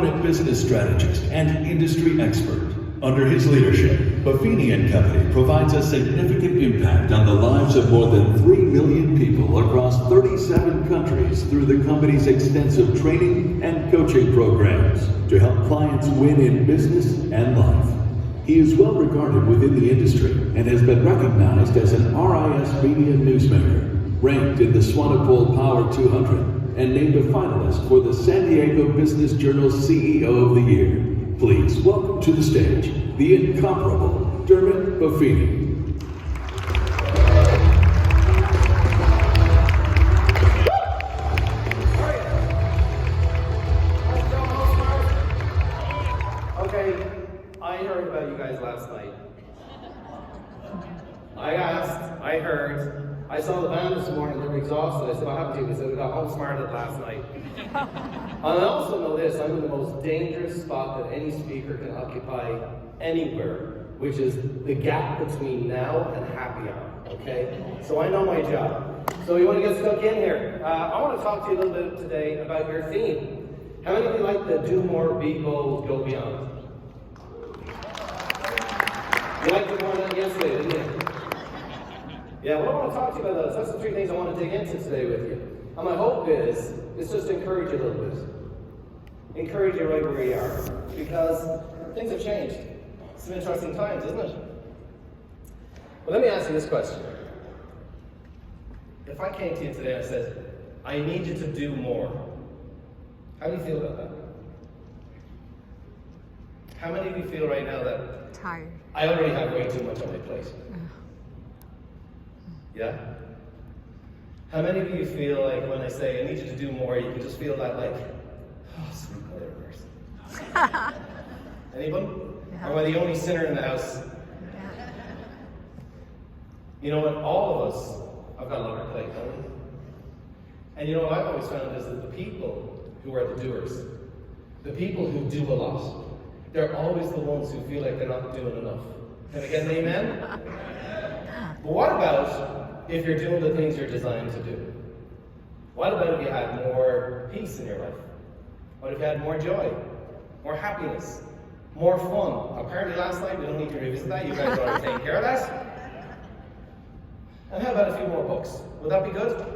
business strategist and industry expert. Under his leadership, Buffini and Company provides a significant impact on the lives of more than 3 million people across 37 countries through the company's extensive training and coaching programs to help clients win in business and life. He is well regarded within the industry and has been recognized as an RIS Media Newsmaker, ranked in the Swanepoel Power 200, and named a finalist for the San Diego Business Journal's CEO of the Year. Please welcome to the stage the incomparable Dermot Buffini. Okay, I heard about you guys last night. I asked, I heard, I saw the band this morning, they were exhausted. I said, what happened to you? They said, we got HomeSmarted last night. And I also know this, I'm in the most dangerous spot that any speaker can occupy anywhere, which is the gap between now and happy hour, okay? So I know my job. So you want to get stuck in here. I want to talk to you a little bit today about your theme. How many of you like the do more, be bold, go beyond? You liked it more than yesterday, didn't you? Yeah, what I want to talk to you about, that's the three things I want to dig into today with you. And my hope is just to encourage you a little bit. Encourage you right where you are. Because things have changed. Some interesting times, isn't it? Well, let me ask you this question. If I came to you today and I said, I need you to do more, how do you feel about that? How many of you feel right now that tired? I already have way too much on my plate? Yeah? How many of you feel like when I say I need you to do more, you can just feel that like, oh, sweet mother of mercy? Anyone? Yeah. Or am I the only sinner in the house? Yeah. You know what? All of us have got a lot on our plate, don't we? And you know what I've always found is that the people who are the doers, the people who do a lot, they're always the ones who feel like they're not doing enough. Can I get an amen? But what about if you're doing the things you're designed to do? What about if you had more peace in your life? What if you had more joy, more happiness, more fun? Apparently last night, we don't need to revisit that. You guys already taken care of that. And how about a few more books? Would that be good?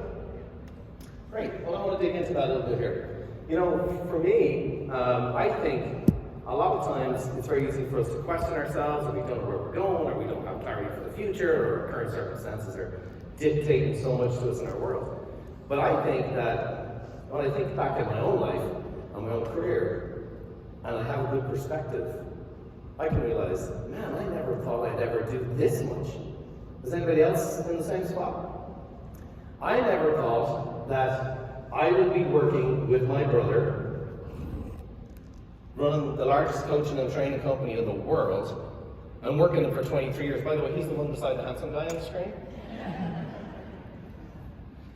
Great. Well, I want to dig into that a little bit here. You know, for me, I think a lot of times it's very easy for us to question ourselves, or we don't know where we're going, or we don't have clarity for the future, or our current circumstances are dictating so much to us in our world. But I think that when I think back at my own life and my own career, and I have a good perspective, I can realize, man, I never thought I'd ever do this much. Is anybody else in the same spot? I never thought that I would be working with my brother, running the largest coaching and training company in the world, and working it for 23 years. By the way, he's the one beside the handsome guy on the screen.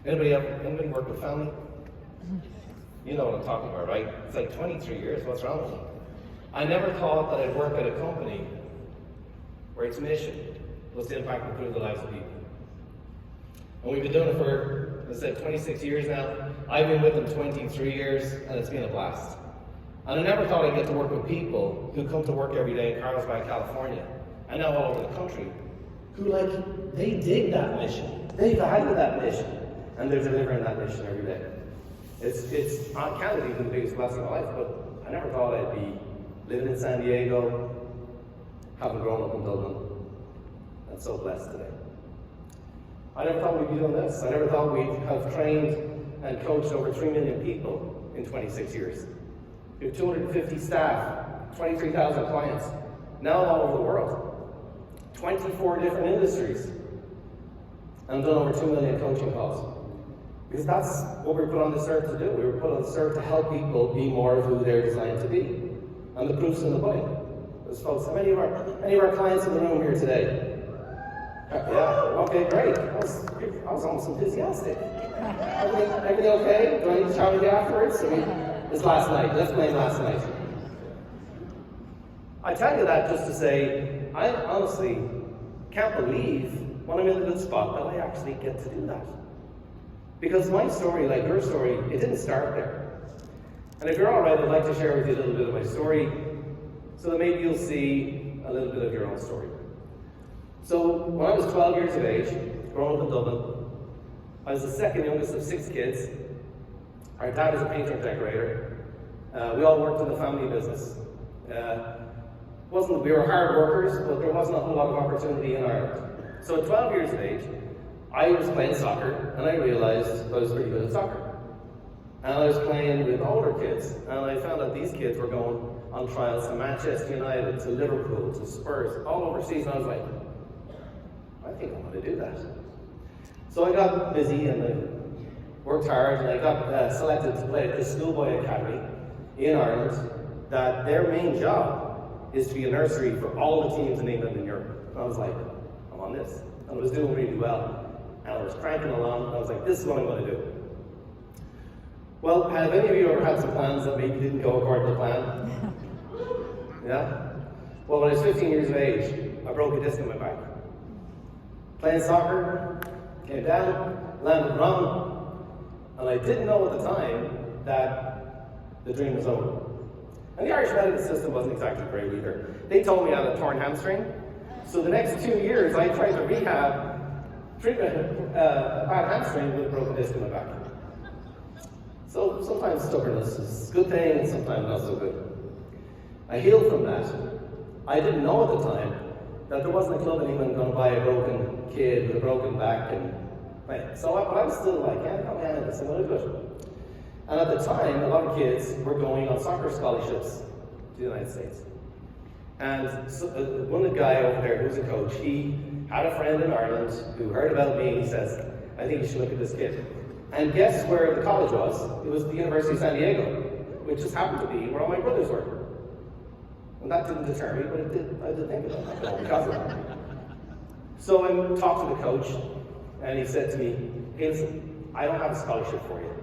Anybody work with family? You know what I'm talking about, right? It's like 23 years, what's wrong with me? I never thought that I'd work at a company where its mission was to impact and improve the lives of people. And we've been doing it for, as I said, 26 years now. I've been with them 23 years, and it's been a blast. And I never thought I'd get to work with people who come to work every day in Carlsbad, California, and now all over the country, who they dig that mission. They value that mission, and they're delivering that mission every day. It's candidly been the biggest blessing of my life, but I never thought I'd be living in San Diego, having grown up in Dublin, and so blessed today. I never thought we'd be doing this. I never thought we'd have trained and coached over 3 million people in 26 years. We have 250 staff, 23,000 clients, now all over the world, 24 different industries, and done over 2 million coaching calls. Because that's what we were put on this earth to do. We were put on this earth to help people be more of who they're designed to be. And the proof's in the pudding. There's folks, how many of our clients in the room here today? Yeah, okay, great. I was almost enthusiastic. Everything okay? Do I need to challenge you afterwards? It's last night. Let's blame last night. I tell you that just to say, I honestly can't believe when I'm in a good spot that I actually get to do that. Because my story, like your story, it didn't start there. And if you're all right, I'd like to share with you a little bit of my story so that maybe you'll see a little bit of your own story. So when I was 12 years of age, growing up in Dublin, I was the second youngest of 6 kids. Our dad was a painter and decorator. We all worked in the family business. We were hard workers, but there wasn't a whole lot of opportunity in Ireland. So at 12 years of age, I was playing soccer, and I realized I was pretty good at soccer. And I was playing with older kids, and I found out these kids were going on trials to Manchester United, to Liverpool, to Spurs, all overseas, and I was like, I think I'm going to do that. So I got busy and I worked hard, and I got selected to play at the schoolboy academy in Ireland, that their main job is to be a nursery for all the teams in England and Europe. And I was like, I'm on this. And I was doing really well. And I was cranking along, and I was like, this is what I'm going to do. Well, have any of you ever had some plans that maybe didn't go according to plan? Yeah? Well, when I was 15 years of age, I broke a disc in my back. Playing soccer, came down, landed wrong, and I didn't know at the time that the dream was over. And the Irish medical system wasn't exactly great either. They told me I had a torn hamstring, so the next 2 years I tried to rehab treatment a bad hamstring with a broken disc in my back. So sometimes stubbornness is a good thing, and sometimes not so good. I healed from that. I didn't know at the time that there wasn't a club in England going to buy a broken kid with a broken back. So I was still like, yeah, come on, this, I'm going to do it. And at the time, a lot of kids were going on soccer scholarships to the United States. And so, one guy over there who's a coach, he had a friend in Ireland who heard about me, and he says, I think you should look at this kid. And guess where the college was? It was the University of San Diego, which just happened to be where all my brothers were. And that didn't deter me, but it did. I did think about that because of that. So I talked to the coach, and he said to me, hey, listen, I don't have a scholarship for you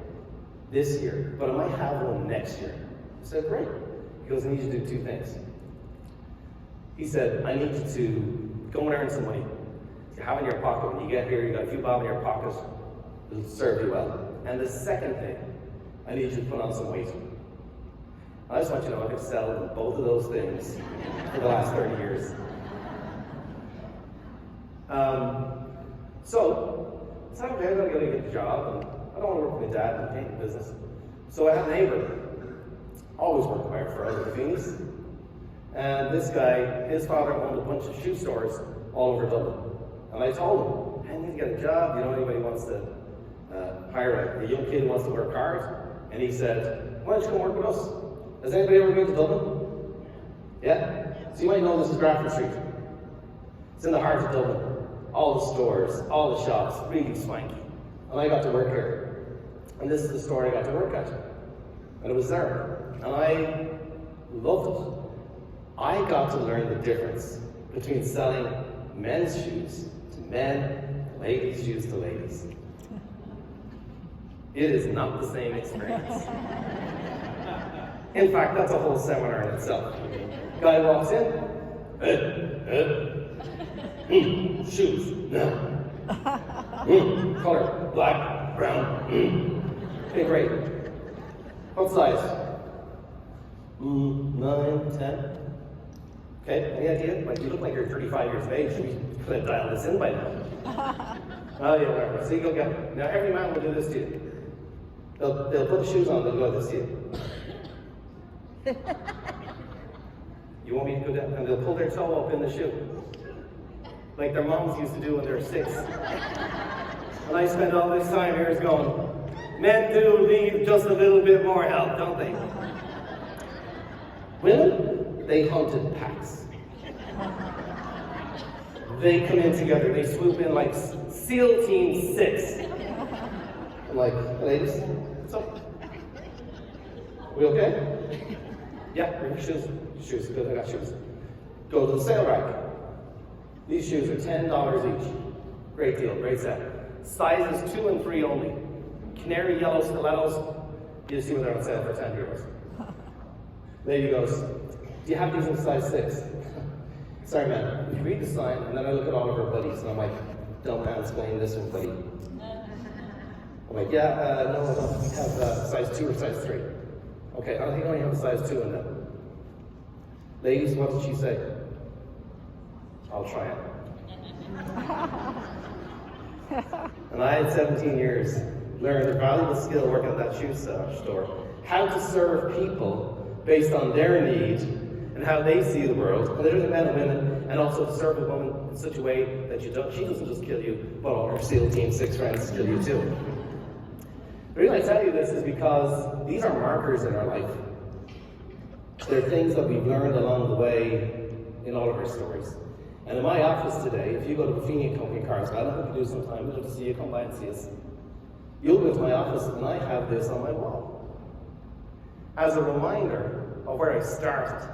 this year, but I might have one next year. I said, great. He goes, I need you to do 2 things. He said, I need you to go and earn some money. You have in your pocket when you get here, you got a few bob in your pocket, it'll serve you well. And the second thing, I need you to put on some weight. I just want you to know I've excelled in both of those things for the last 30 years. So it's like, okay, I gotta get a job, and I don't want to work with my dad in the painting business. So I had a neighbor, always worked hard for other Buffini's. And this guy, his father owned a bunch of shoe stores all over Dublin. And I told him, I need to get a job. You know, anybody wants to hire a young kid who wants to work hard? And he said, why don't you come work with us? Has anybody ever been to Dublin? Yeah? So you might know this is Grafton Street. It's in the heart of Dublin. All the stores, all the shops, really swanky. And I got to work here. And this is the store I got to work at. And it was there. And I loved it. I got to learn the difference between selling men's shoes to men, ladies' shoes to ladies. It is not the same experience. In fact, that's a whole seminar in itself. Guy walks in, shoes, no. Color, black, brown. Okay, great. What size? 9, 10. Okay, any idea? Like, you look like you're 35 years of age. We could have dialed this in by now. Oh, yeah, whatever. So you go get. Now, every man will do this to you. They'll put the shoes on, they'll go this to you. You want me to go down? And they'll pull their toe up in the shoe. Like their moms used to do when they were 6. And I spend all this time here going, men do need just a little bit more help, don't they? Women, they hunted packs. They come in together, they swoop in like SEAL Team 6. I'm like, ladies, what's up? We okay? Yeah, bring your shoes. Shoes, good, I got shoes. Go to the sale rack. These shoes are $10 each. Great deal, great set. Sizes 2 and 3 only. Canary yellow stilettos, you see when they're on sale for €10. Lady goes, do you have these in size 6? Sorry, man. You read the sign, and then I look at all of her buddies, and I'm like, don't mansplain this one, buddy. I'm like, yeah, no, I don't have size 2 or size 3. Okay, I think I only have a size 2 in them. Ladies, what did she say? I'll try it. And I had 17 years, learned a valuable skill working at that shoe store, how to serve people based on their need and how they see the world, and literally men and women, and also to serve a woman in such a way that she doesn't just kill you, but all her SEAL Team 6 friends kill you too. The reason I tell you this is because these are markers in our life. They're things that we've learned along the way in all of our stories. And in my office today, if you go to Buffini and Company Cars, I don't know if you do sometime, we'd love to see you, come by and see us. You'll go to my office and I have this on my wall as a reminder of where I started.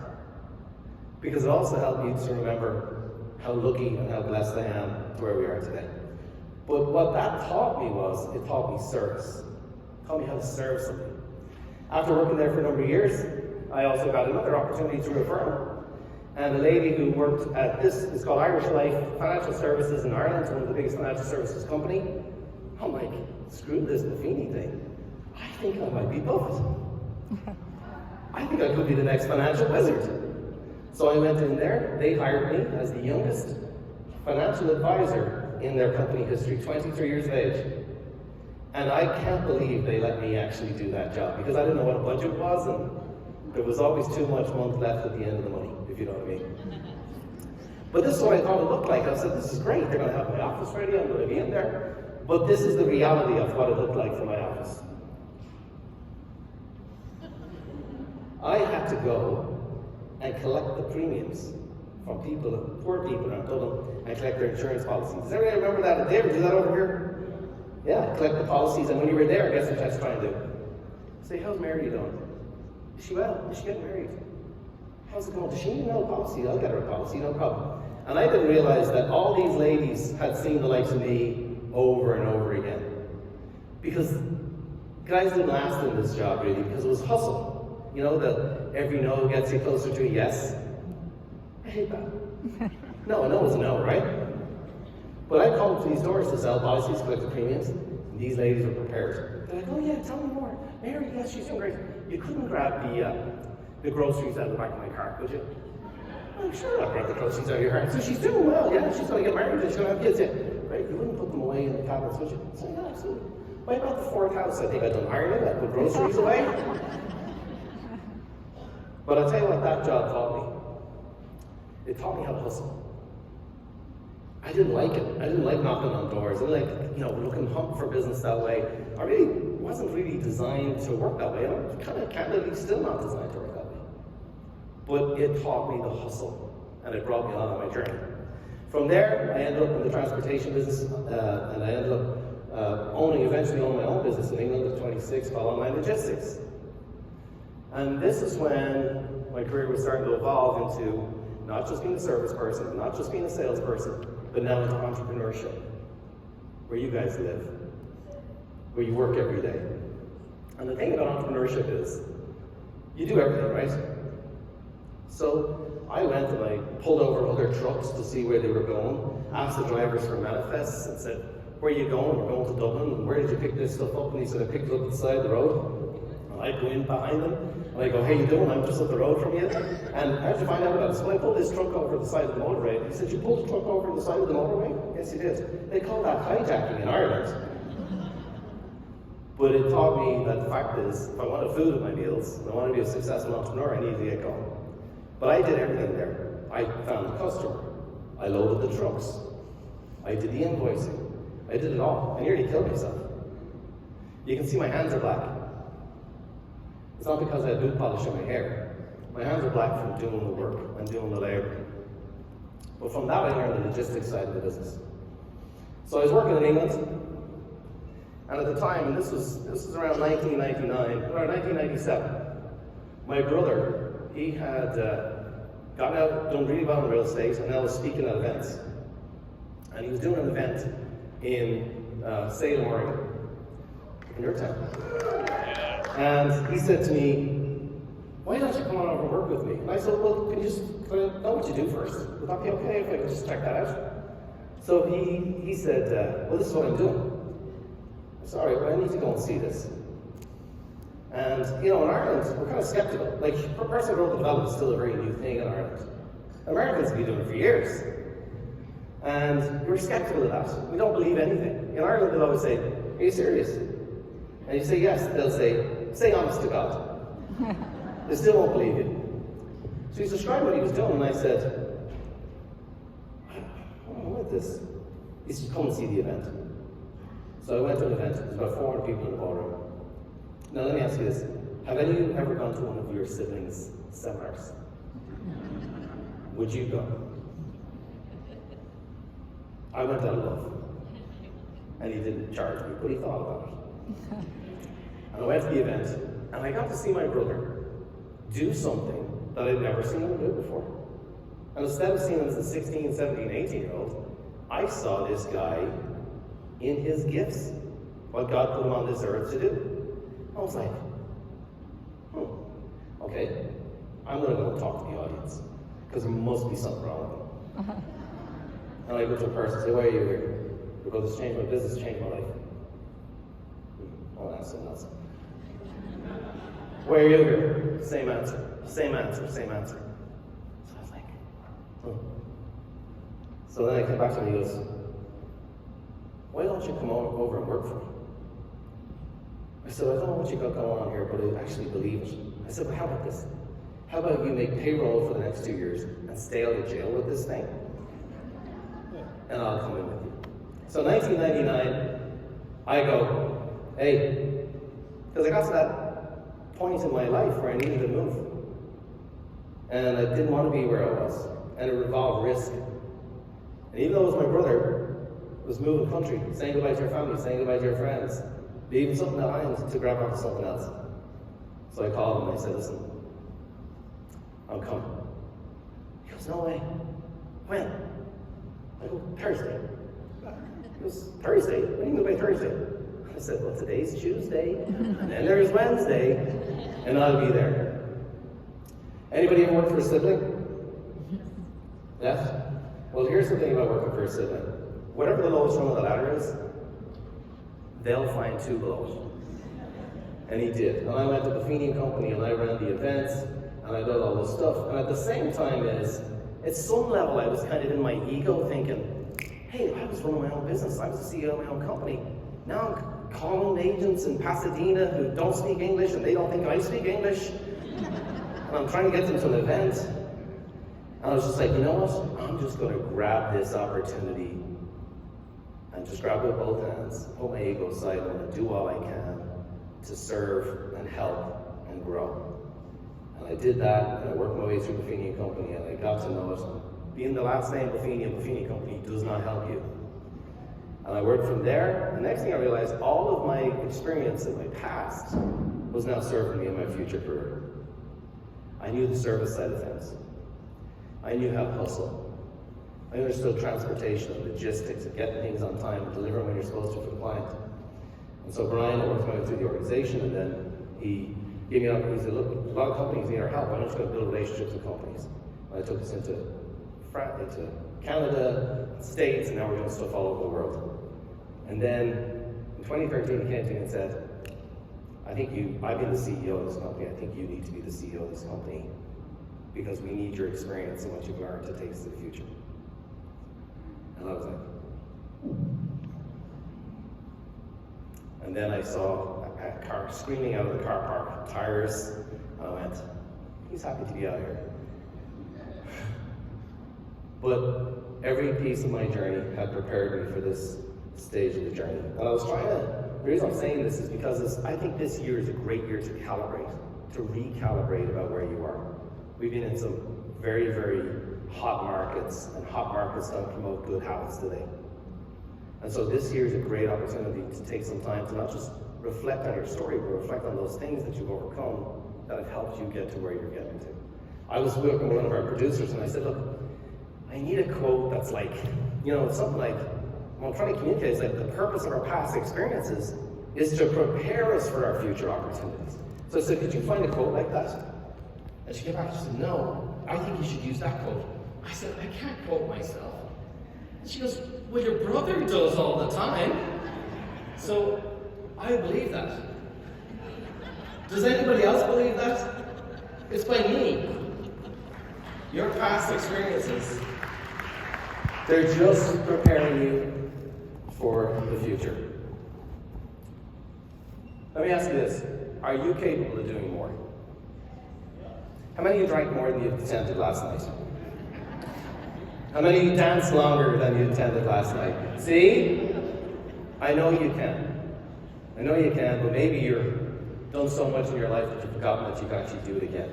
Because it also helped me to remember how lucky and how blessed I am to where we are today. But what that taught me was, it taught me service. It taught me how to serve somebody. After working there for a number of years, I also got another opportunity through a firm. And the lady who worked at this is called Irish Life Financial Services in Ireland, one of the biggest financial services company. I'm like, screw this Buffini thing. I think I might be Buffett. I think I could be the next financial wizard. So I went in there, they hired me as the youngest financial advisor in their company history, 23 years of age. And I can't believe they let me actually do that job because I didn't know what a budget was and there was always too much month left at the end of the money, if you know what I mean. But this is what I thought it looked like. I said, this is great, they're gonna have my office ready, I'm gonna be in there. But this is the reality of what it looked like for my office. I had to go and collect the premiums from people, poor people in Dublin, and collect their insurance policies. Does everybody remember that? Did they ever do that over here? Yeah, collect the policies, and when you were there, guess what I was trying to do? Say, how's Mary doing? Is she well? Is she getting married? How's it going? Does she need no policy? I'll get her a policy, no problem. And I didn't realize that all these ladies had seen the likes of me over and over again. Because guys didn't last in this job really, because it was hustle. You know, that every no gets you closer to a yes. I hate that. No, a no is a no, right? But I called to these doors to sell policies, collect the premiums, and these ladies were prepared. They're like, oh yeah, tell me more. Mary, yes, she's doing great. You couldn't grab the groceries out of the back of my car, could you? I'm sure I'll grab the groceries out of your car. So she's doing well, yeah, she's going to get married and she's going to have kids, yeah. Right, you wouldn't put them away in the cabinets, would you? So yeah, absolutely. What about the fourth house? I think I'd done ironing, I put groceries away. But I'll tell you what that job taught me. It taught me how to hustle. I didn't like it. I didn't like knocking on doors. I didn't like, looking for business that way. I really wasn't really designed to work that way. I'm kind of candidly still not designed to work that way. But it taught me the hustle, and it brought me on my journey. From there, I ended up in the transportation business, and I ended up eventually owning my own business in England at 26 called Online Logistics. And this is when my career was starting to evolve into not just being a service person, not just being a salesperson, but now into entrepreneurship, where you guys live, where you work every day. And the thing about entrepreneurship is, you do everything, right? So I went and I pulled over other trucks to see where they were going, asked the drivers for manifests and said, where are you going? We're going to Dublin. And where did you pick this stuff up? And he said, I picked it up at the side of the road. And I go in behind them, and I go, how you doing? I'm just up the road from you. And how did you find out about it? So I pulled this truck over the side of the motorway. He said, you pulled the truck over the side of the motorway? Yes, you did. They call that hijacking in Ireland. But it taught me that the fact is, if I wanted food in my meals, and I wanted to be a successful entrepreneur, I needed to get going. But I did everything there. I found the customer. I loaded the trucks. I did the invoicing. I did it all. I nearly killed myself. You can see my hands are black. It's not because I had boot polish in my hair. My hands are black from doing the work and doing the labor. But from that I learned the logistics side of the business. So I was working in England, and at the time, and this was around 1997, my brother, he had gotten out, done really well in real estate, and now was speaking at events. And he was doing an event in Salem, Oregon, in your town. And he said to me, why don't you come on over and work with me? And I said, well, can I know what you do first? Would that be okay if I could just check that out? So he said, well, this is what I'm doing. I said, all right, well, I need to go and see this. And, in Ireland, we're kind of skeptical. Like, personal growth and development is still a very new thing in Ireland. Americans have been doing it for years. And we're skeptical of that. We don't believe anything. In Ireland, they'll always say, are you serious? And you say yes, they'll say honest to God. They still won't believe you. So he described what he was doing, and I said, I don't know what this. He said, come and see the event. So I went to an event. There's about 400 people in the ballroom. Now let me ask you this. Have any of you ever gone to one of your siblings' seminars? Would you go? I went out of love. And he didn't charge me, but he thought about it. And I went to the event, and I got to see my brother do something that I'd never seen him do before. And instead of seeing him as a 16, 17, 18-year-old, I saw this guy in his gifts, what God put him on this earth to do. I was like, okay, I'm going to go and talk to the audience, because there must be something wrong with him. And I go to a person and say, why are you here? Because it's changed my business, changed my life. Oh, that's something else. Why are you here? Same answer, same answer, same answer. So I was like, So then I came back to him and he goes, why don't you come over and work for me? I said, I don't know what you got going on here, but I actually believe it. I said, but how about this? How about you make payroll for the next 2 years and stay out of jail with this thing? And I'll come in with you. So 1999, I go, hey, because I got to that point in my life where I needed to move. And I didn't want to be where I was. And it involved risk. And even though it was my brother, it was moving country, saying goodbye to your family, saying goodbye to your friends, leaving something behind to grab onto something else. So I called him and I said, listen, I'm coming. He goes, no way. When? I go, Thursday. It was Thursday. What do you mean by Thursday? I said, well, today's Tuesday, and then there's Wednesday, and I'll be there. Anybody ever work for a sibling? Yes? Well, here's the thing about working for a sibling. Whatever the lowest rung of the ladder is, they'll find two below. And he did. And I went to Buffini and Company, and I ran the events, and I did all this stuff. And at the same time at some level, I was kind of in my ego thinking, hey, I was running my own business. I was the CEO of my own company. Now I'm calling agents in Pasadena who don't speak English and they don't think I speak English. And I'm trying to get them to an event. And I was just like, you know what? I'm just going to grab this opportunity and just grab it with both hands, put my ego aside and do all I can to serve and help and grow. And I did that, and I worked my way through Buffini and Company, and I got to know it. Being the last name Buffini and Buffini Company does not help you. And I worked from there, and next thing I realized, all of my experience in my past was now serving me in my future career. I knew the service side of things. I knew how to hustle. I understood transportation and logistics and getting things on time and delivering when you're supposed to for the client. And so Brian worked my way through the organization, and then he gave me an opportunity. He said, look, a lot of companies need our help. Why don't you go build relationships with companies? And I took us into Canada, States, and now we're doing stuff all over the world. And then in 2013, he came to me and said, I've been the CEO of this company. I think you need to be the CEO of this company because we need your experience and what you've learned to take us to the future. And I was like, and then I saw a car screaming out of the car park, tires, and I went, he's happy to be out here. But every piece of my journey had prepared me for this stage of the journey. And I was the reason I'm saying this is because I think this year is a great year to calibrate, to recalibrate about where you are. We've been in some very, very hot markets, and hot markets don't promote good habits, do they? And so this year is a great opportunity to take some time to not just reflect on your story, but reflect on those things that you've overcome that have helped you get to where you're getting to. I was working with one of our producers, and I said, look, I need a quote that's like, it's something like, what I'm trying to communicate is that the purpose of our past experiences is to prepare us for our future opportunities. So I said, could you find a quote like that? And she came back and she said, no, I think you should use that quote. I said, I can't quote myself. And she goes, well, your brother does all the time. So I believe that. Does anybody else believe that? It's by me. Your past experiences, they're just preparing you for the future. Let me ask you this. Are you capable of doing more? How many of you drank more than you attended last night? How many of you danced longer than you attended last night? See? I know you can. I know you can, but maybe you've done so much in your life that you've forgotten that you can actually do it again.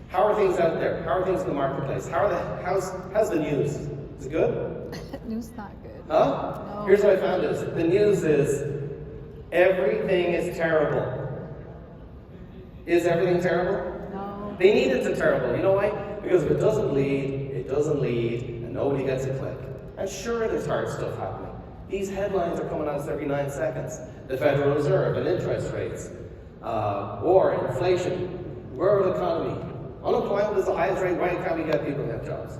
How are things out there? How are things in the marketplace? How's the news? Is it good? News not good. Huh? No. Here's what I found is, the news is, everything is terrible. Is everything terrible? No. They need it to terrible. You know why? Because if it doesn't lead, and nobody gets a click. And sure, there's hard stuff happening. These headlines are coming at us every 9 seconds. The Federal Reserve and interest rates, war, inflation, world economy, unemployment is the highest rate. Why can't we get people to have jobs?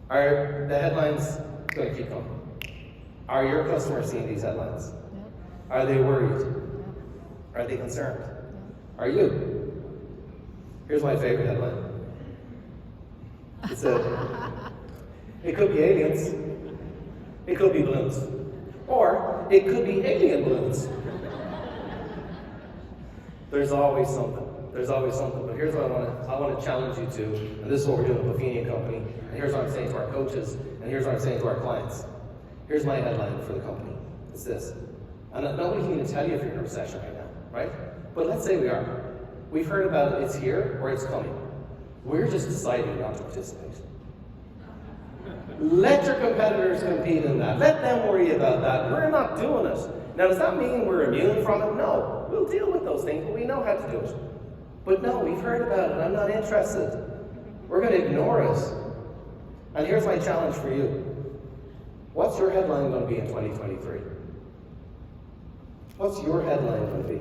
Are the headlines going to keep coming? Are your customers seeing these headlines? Yep. Are they worried? Yep. Are they concerned? Yep. Are you? Here's my favorite headline. It said, it could be aliens, it could be balloons, or it could be alien balloons. There's always something. There's always something. But here's what I want to challenge you to, and this is what we're doing with Buffini and Company, and here's what I'm saying to our coaches, and here's what I'm saying to our clients. Here's my headline for the company. It's this. And nobody can even tell you if you're in a recession right now, right? But let's say we are. We've heard about it, it's here or it's coming. We're just deciding not to participate. Let your competitors compete in that. Let them worry about that. We're not doing it. Now, does that mean we're immune from it? No. We'll deal with those things, but we know how to do it. But no, we've heard about it. I'm not interested. We're going to ignore it. And here's my challenge for you. What's your headline going to be in 2023? What's your headline going to be?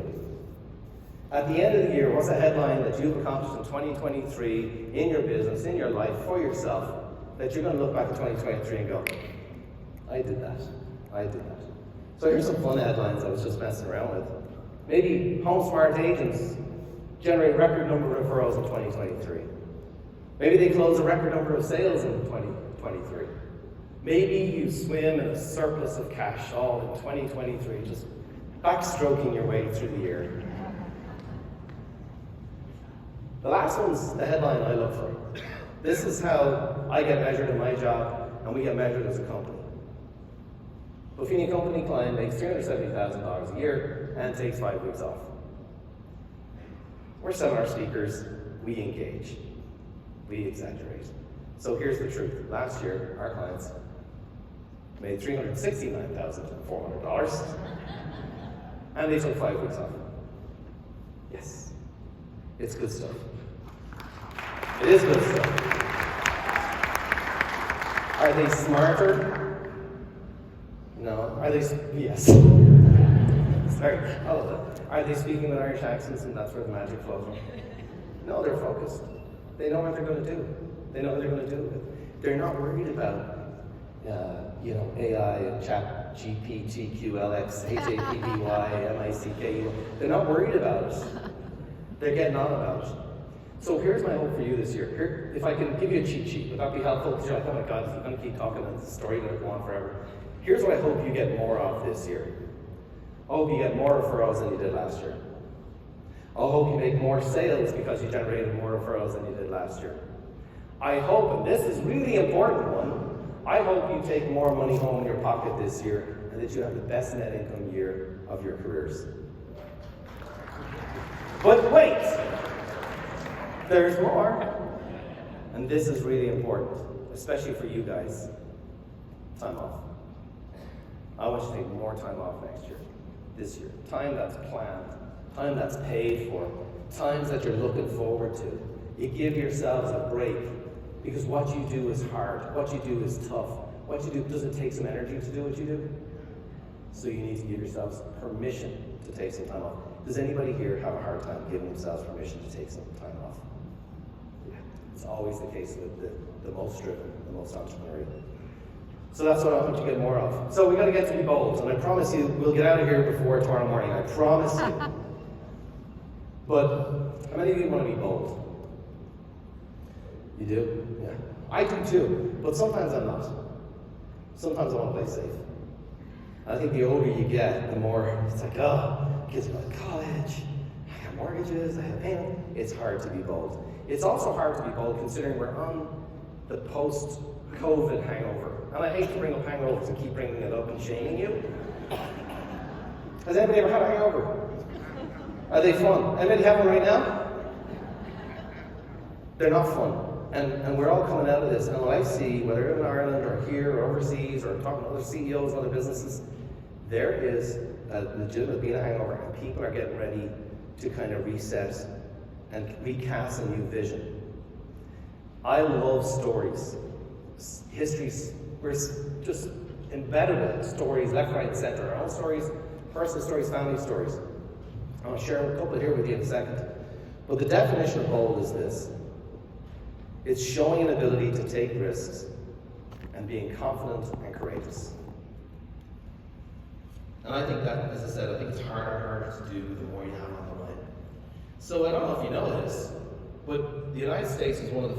At the end of the year, what's a headline that you've accomplished in 2023 in your business, in your life, for yourself, that you're going to look back at 2023 and go, I did that. I did that. So here's some fun headlines I was just messing around with. Maybe HomeSmart agents generate record number of referrals in 2023. Maybe they close a record number of sales in 2023. Maybe you swim in a surplus of cash all in 2023, just backstroking your way through the year. The last one's the headline I look for. This is how I get measured in my job, and we get measured as a company. Buffini Company client makes $370,000 a year and takes 5 weeks off. We're seminar speakers, we engage, we exaggerate. So here's the truth. Last year, our clients made $369,400, and they took 5 weeks off. Yes, it's good stuff. It is good stuff. Are they smarter? No. Are they? Yes. Sorry. Are they speaking with Irish accents and that's where the magic flows from? No, they're focused. They know what they're going to do. They know what they're going to do. They're not worried about, AI and chat GPTQLX, HAPPY, MICK. They're not worried about it. They're getting on about it. So here's my hope for you this year. Here, if I can give you a cheat sheet, would that be helpful? Because you're like, oh my God, if I'm going to keep talking, and the story's going to go on forever. Here's what I hope you get more of this year. I hope you get more referrals than you did last year. I hope you make more sales because you generated more referrals than you did last year. I hope, and this is really important one, I hope you take more money home in your pocket this year and that you have the best net income year of your careers. But wait! There's more. And this is really important, especially for you guys. Time off. I want you to take more time off next year, this year. Time that's planned, time that's paid for, times that you're looking forward to. You give yourselves a break because what you do is hard, what you do is tough. What you do, does it take some energy to do what you do? So you need to give yourselves permission to take some time off. Does anybody here have a hard time giving themselves permission to take some time off? It's always the case with the most driven, the most entrepreneurial. So that's what I want you to get more of. So we got to get to be bold, and I promise you we'll get out of here before tomorrow morning. I promise you. But how many of you want to be bold? You do? Yeah. I do too, but sometimes I'm not. Sometimes I want to play safe. I think the older you get, the more it's like, oh, kids are going to college, I got mortgages, I have payment. It's hard to be bold. It's also hard to be bold considering we're on the post-COVID hangover. And I hate to bring up hangovers and keep bringing it up and shaming you. Has anybody ever had a hangover? Are they fun? Anybody have one right now? They're not fun. And we're all coming out of this. And what I see, whether in Ireland or here or overseas or talking to other CEOs and other businesses, there is a legitimate being a hangover, and people are getting ready to kind of reset and recast a new vision. I love stories. Histories, we're just embedded with stories, left, right, and center. Our own stories, personal stories, family stories. I'll share a couple here with you in a second. But the definition of bold is this. It's showing an ability to take risks and being confident and courageous. And I think that, as I said, I think it's harder and harder to do the more you have on the line. So I don't know if you know this, but the United States is one of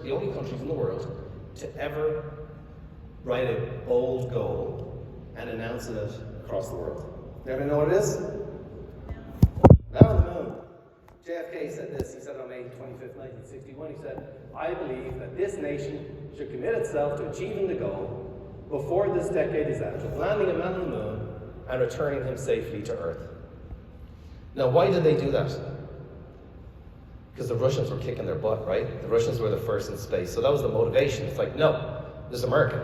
the only countries in the world to ever write a bold goal and announce it across the world. Everybody know what it is? Now on the moon. JFK said this, he said on May 25th, 1961, he said, I believe that this nation should commit itself to achieving the goal before this decade is out, of landing a man on the moon and returning him safely to Earth. Now, why did they do that? Because the Russians were kicking their butt, right? The Russians were the first in space, so that was the motivation. It's like, no, this is American.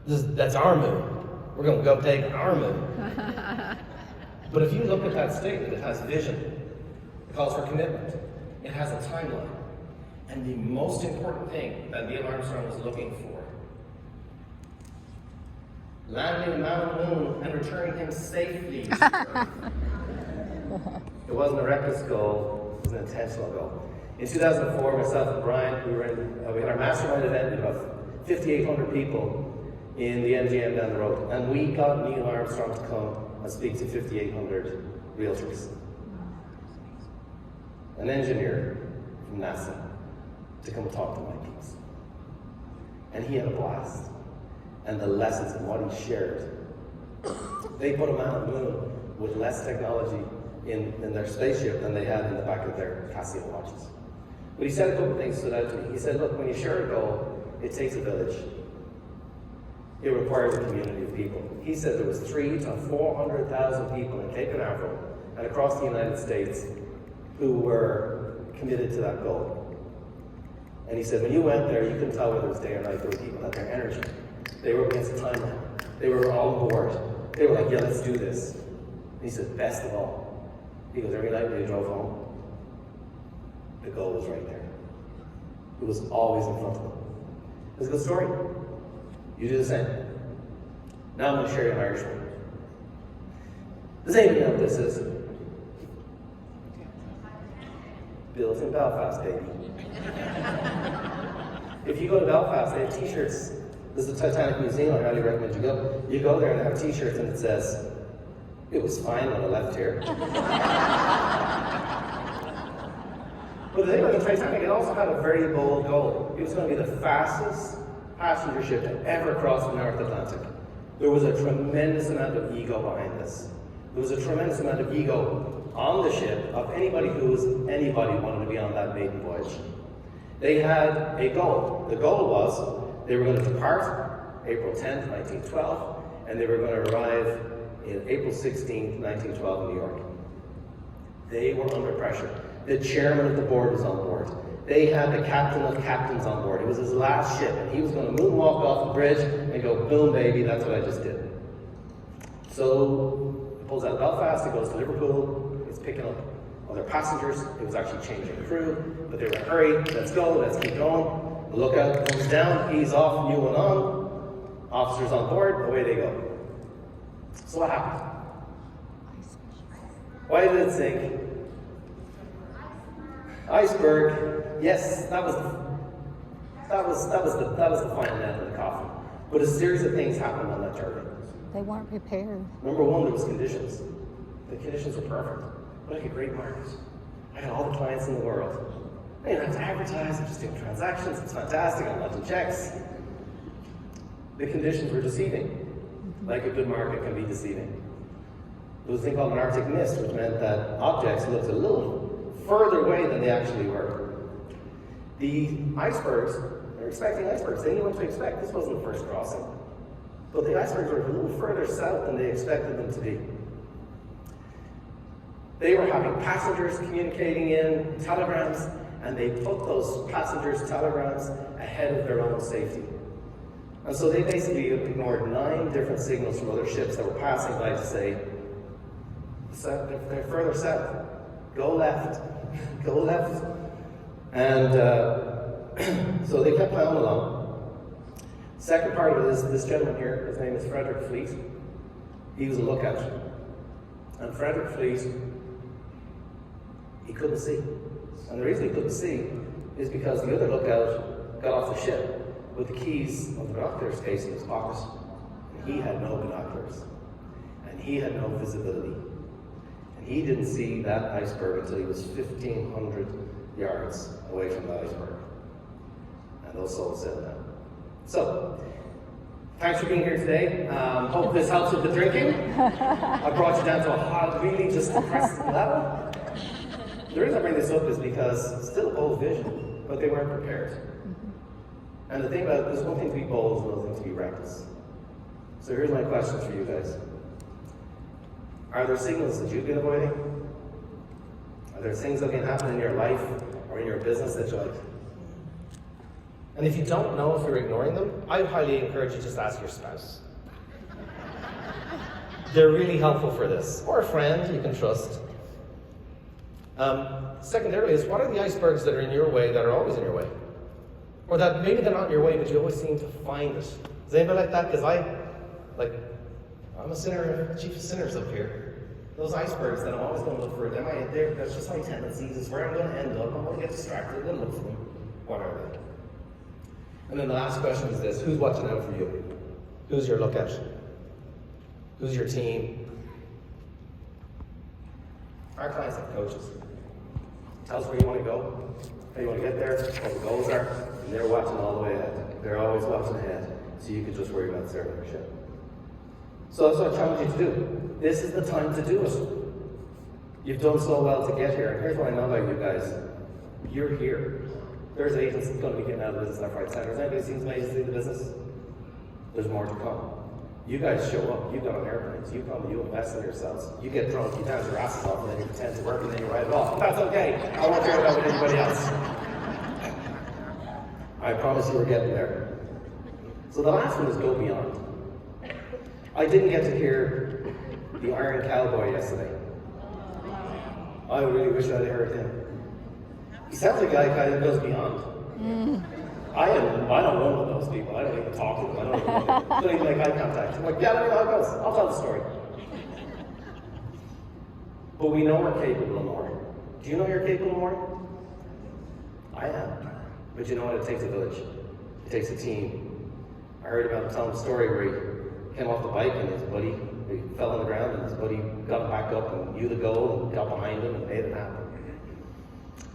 That's our moon. We're going to go take our moon. But if you look at that statement, it has vision. It calls for commitment. It has a timeline. And the most important thing that Neil Armstrong was looking for, landing a man on the moon and returning him safely to Earth. It wasn't a reckless goal, it was an intentional goal. In 2004, myself and Brian, we had our mastermind event with about 5,800 people in the MGM down the road. And we got Neil Armstrong to come and speak to 5,800 realtors. An engineer from NASA to come talk to my kids. And he had a blast. And the lessons and what he shared. They put a man on the moon with less technology in their spaceship than they had in the back of their Casio watches. But he said a couple of things stood out to me. He said, look, when you share a goal, it takes a village. It requires a community of people. He said there was 300,000 to 400,000 people in Cape Canaveral and across the United States who were committed to that goal. And he said, when you went there, you couldn't tell whether it was day or night. There were people that had their energy. They were against the timeline. They were all on board. They were like, yeah, let's do this. And he said, best of all, he goes, every night when you drove home, the goal was right there. It was always in front of them. It's a good story. You do the same. Now I'm going to share you an Irish one. Does anybody know what this is? Built in Belfast, baby. If you go to Belfast, they have t-shirts. This is the Titanic Museum, I highly recommend you go. You go there and they have t-shirts and it says, it was fine when I left here. But the thing about the Titanic, it also had a very bold goal. It was going to be the fastest passenger ship to ever cross the North Atlantic. There was a tremendous amount of ego behind this. There was a tremendous amount of ego on the ship of anybody wanted to be on that maiden voyage. They had a goal. The goal was they were going to depart April 10th, 1912, and they were going to arrive in April 16th, 1912 in New York. They were under pressure. The chairman of the board was on board. They had the captain of captains on board. It was his last ship, and he was going to moonwalk off the bridge and go, boom, baby, that's what I just did. So, it pulls out of Belfast, it goes to Liverpool, it's picking up other passengers. It was actually changing crew, but they were in a hurry. Let's go, let's keep going. The lookout comes down, he's off, new one on. Officers on board, away they go. So what happened? Why did it sink? Iceberg. Yes, that was the final nail in the coffin. But a series of things happened on that journey. They weren't prepared. Number one, there was conditions. The conditions were perfect. But I get great marks. I got all the clients in the world. I didn't have to advertise, I'm just doing transactions, it's fantastic, I'm writing checks. The conditions were deceiving. Like a good market can be deceiving. There was a thing called an Arctic mist, which meant that objects looked a little further away than they actually were. The icebergs, they were expecting icebergs, they knew what to expect. This wasn't the first crossing. But the icebergs were a little further south than they expected them to be. They were having passengers communicating in telegrams, and they put those passengers' telegrams ahead of their own safety. And so they basically ignored 9 different signals from other ships that were passing by to say, they're further south, go left, go left. And so they kept plowing along. Second part of it is this gentleman here, his name is Frederick Fleet. He was a lookout. And Frederick Fleet, he couldn't see. And the reason he couldn't see is because the other lookout got off the ship with the keys of the binoculars case in his pocket. And he had no binoculars. And he had no visibility. And he didn't see that iceberg until he was 1,500 yards away from the iceberg. And those souls said that. So, thanks for being here today. Hope this helps with the drinking. I brought you down to a hot, really just depressed level. The reason I bring this up is because still bold vision, but they weren't prepared. And the thing about it, there's one thing to be bold, there's another thing to be reckless. So here's my questions for you guys. Are there signals that you've been avoiding? Are there things that can happen in your life or in your business that you're like? And if you don't know if you're ignoring them, I highly encourage you just ask your spouse. They're really helpful for this. Or a friend you can trust. Secondarily is, what are the icebergs that are in your way that are always in your way? Or that maybe they're not in your way, but you always seem to find it. Is anybody like that? Because I'm a sinner, chief of sinners up here. Those icebergs that I'm always going to look for, that's just my tendencies. It's where I'm going to end up. I'm going to get distracted. I'm going to look for them. What are they? And then the last question is this: who's watching out for you? Who's your lookout? Who's your team? Our clients have coaches. Tell us where you want to go, how you want to get there, what the goals are, and they're watching all the way ahead. They're always watching ahead, so you can just worry about serving your ship. So that's what I challenge you to do. This is the time to do it. You've done so well to get here, and here's what I know about you guys. You're here. There's agents going to be getting out of business left, right, center. Has anybody seen some agents in the business? There's more to come. You guys show up, you go on airplanes, you come, you invest in yourselves. You get drunk, you dance your asses off, and then you pretend to work, and then you write it off. That's okay. I won't care about anybody else. I promise you we're getting there. So the last one is go beyond. I didn't get to hear the Iron Cowboy yesterday. I really wish I'd heard him. He sounds like a guy kind of goes beyond. I don't know with those people. I don't even talk to them. I don't even make eye contact. I'm like, yeah, let me know how it goes. I'll tell the story. But we know we're capable of more. Do you know you're capable of more? I am. But you know what? It takes a village. It takes a team. I heard about him telling a story where he came off the bike and his buddy, he fell on the ground and his buddy got him back up and knew the goal and got behind him and made it happen.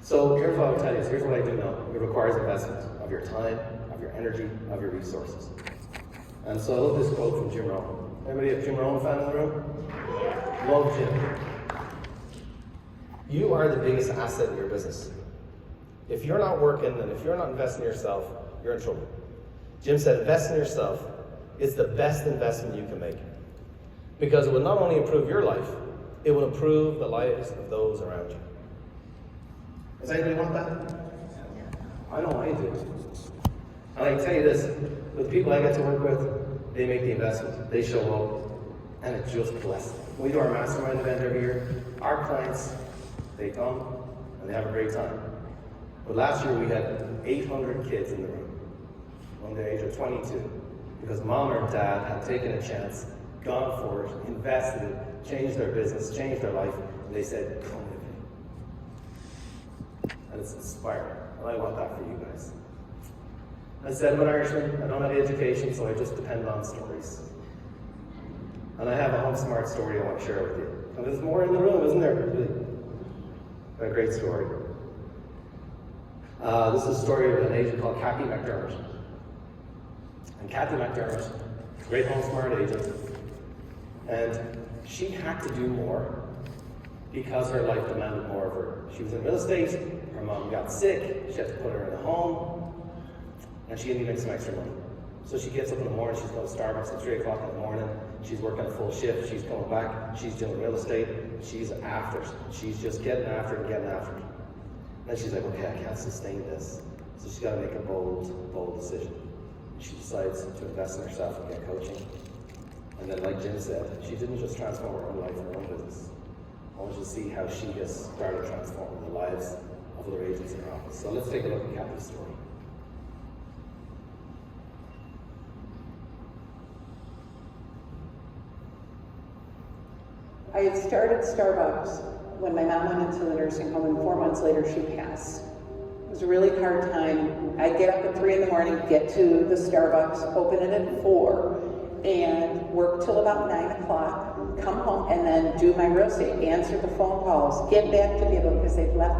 So here's what I would tell you. Here's what I do know. It requires investment of your time, of your energy, of your resources. And so I love this quote from Jim Rohn. Anybody a Jim Rohn fan in the room? Love Jim. You are the biggest asset in your business. If you're not working and if you're not investing in yourself, you're in trouble. Jim said, invest in yourself is the best investment you can make. Because it will not only improve your life, it will improve the lives of those around you. Does anybody want that? I know I do. And I can tell you this, with the people I get to work with, they make the investment, they show up, and it's just blessed. When we do our mastermind event every year, our clients, they come and they have a great time. But last year we had 800 kids in the room, from the age of 22, because mom or dad had taken a chance, gone for it, invested, changed their business, changed their life, and they said, come with me. And it's inspiring, and I want that for you guys. I said I'm an Irishman, I don't have education, so I just depend on stories. And I have a HomeSmart story I want to share with you. And there's more in the room, isn't there? A great story. This is a story of an agent called Kathy McDermott. And Kathy McDermott, great HomeSmart agent, and she had to do more because her life demanded more of her. She was in real estate, her mom got sick, she had to put her in a home, and she needed some extra money. So she gets up in the morning, she's going to Starbucks at 3 o'clock in the morning, she's working a full shift, she's coming back, she's doing real estate, she's after it. She's just getting after it and getting after it. Then she's like, okay, I can't sustain this. So she's got to make a bold decision. She decides to invest in herself and get coaching. And then like Jim said, she didn't just transform her own life and her own business. I want you to see how she has started transforming the lives of other agents in her office. So let's take a look at Kathy's story. I had started Starbucks when my mom went into the nursing home, and 4 months later she passed. It was a really hard time. I'd get up at 3 in the morning, get to the Starbucks, open it at 4, and work till about 9 o'clock, come home, and then do my real estate, answer the phone calls, get back to people because they've left